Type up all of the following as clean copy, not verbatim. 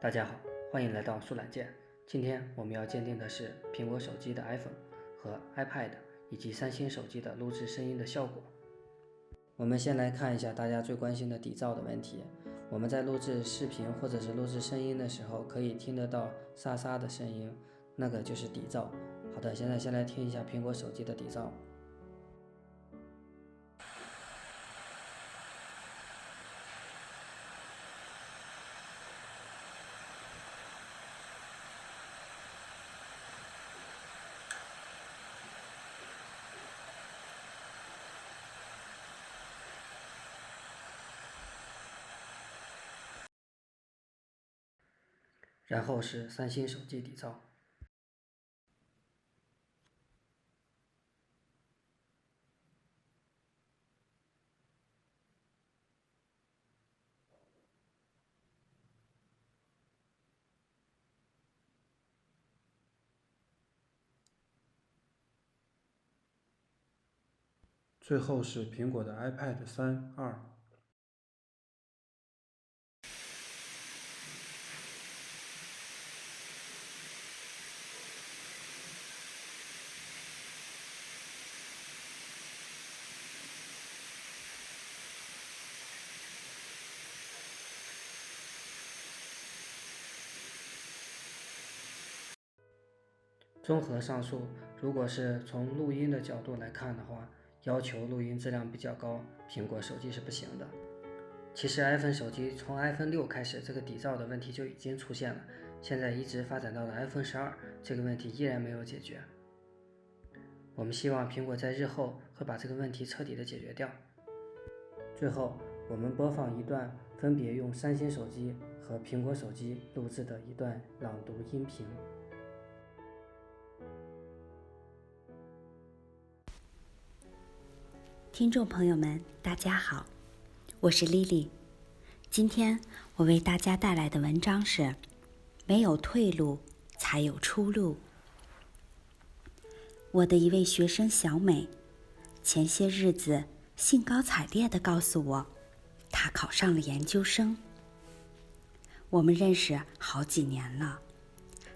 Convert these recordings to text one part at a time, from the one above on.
大家好，欢迎来到速览键。今天我们要鉴定的是苹果手机的 iPhone 和 iPad 以及三星手机的录制声音的效果。我们先来看一下大家最关心的底噪的问题。我们在录制视频或者是录制声音的时候，可以听得到沙沙的声音，那个就是底噪。好的，现在先来听一下苹果手机的底噪。然后是三星手机底噪。最后是苹果的 iPad 3、2。综合上述，如果是从录音的角度来看的话，要求录音质量比较高，苹果手机是不行的。其实 iPhone 手机从 iPhone 6开始，这个底噪的问题就已经出现了，现在一直发展到了 iPhone 12，这个问题依然没有解决。我们希望苹果在日后会把这个问题彻底的解决掉。最后，我们播放一段分别用三星手机和苹果手机录制的一段朗读音频。听众朋友们，大家好，我是 Lily。今天我为大家带来的文章是：没有退路，才有出路。我的一位学生小美，前些日子兴高采烈地告诉我，她考上了研究生。我们认识好几年了，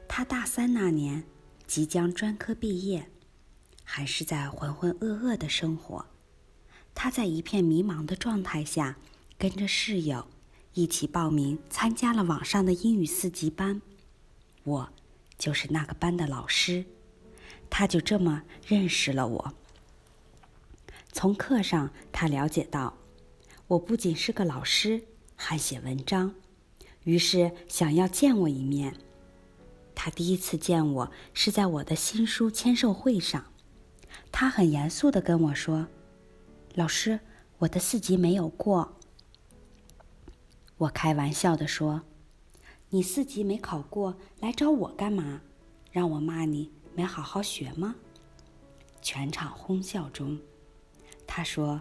她大3那年即将专科毕业，还是在浑浑噩噩的生活。他在一片迷茫的状态下，跟着室友一起报名参加了网上的英语4级班。我就是那个班的老师，他就这么认识了我。从课上，他了解到我不仅是个老师，还写文章，于是想要见我一面。他第一次见我是在我的新书签售会上，他很严肃地跟我说：“老师，我的4级没有过。”我开玩笑地说：“你4级没考过，来找我干嘛？让我骂你没好好学吗？”全场哄笑中，他说：“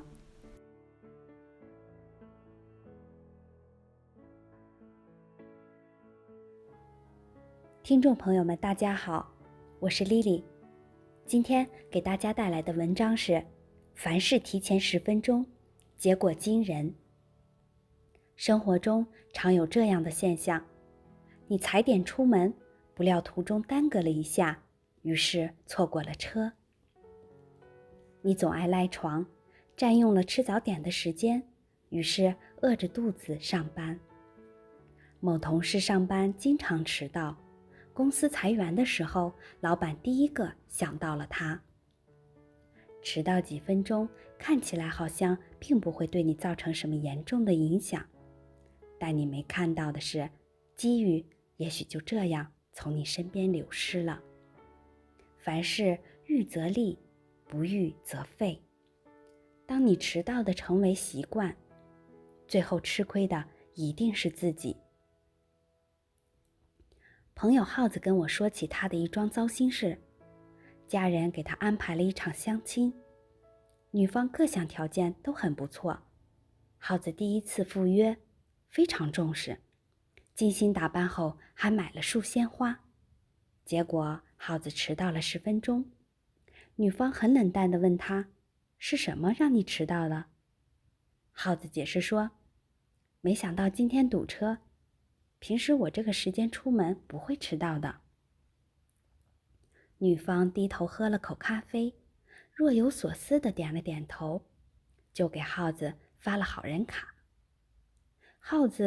听众朋友们，大家好，我是 Lily。今天给大家带来的文章是：凡事提前10分钟，结果惊人。”生活中常有这样的现象，你踩点出门，不料途中耽搁了一下，于是错过了车。你总爱赖床，占用了吃早点的时间，于是饿着肚子上班。某同事上班经常迟到，公司裁员的时候，老板第一个想到了他。迟到几分钟，看起来好像并不会对你造成什么严重的影响，但你没看到的是，机遇也许就这样从你身边流失了。凡事预则立，不预则废。当你迟到的成为习惯，最后吃亏的一定是自己。朋友耗子跟我说起他的一桩糟心事，家人给他安排了一场相亲，女方各项条件都很不错，耗子第一次赴约，非常重视，精心打扮后还买了束鲜花。结果耗子迟到了10分钟，女方很冷淡地问他：“是什么让你迟到了？”耗子解释说：“没想到今天堵车，平时我这个时间出门不会迟到的。女方低头喝了口咖啡，若有所思地点了点头，就给耗子发了好人卡。耗子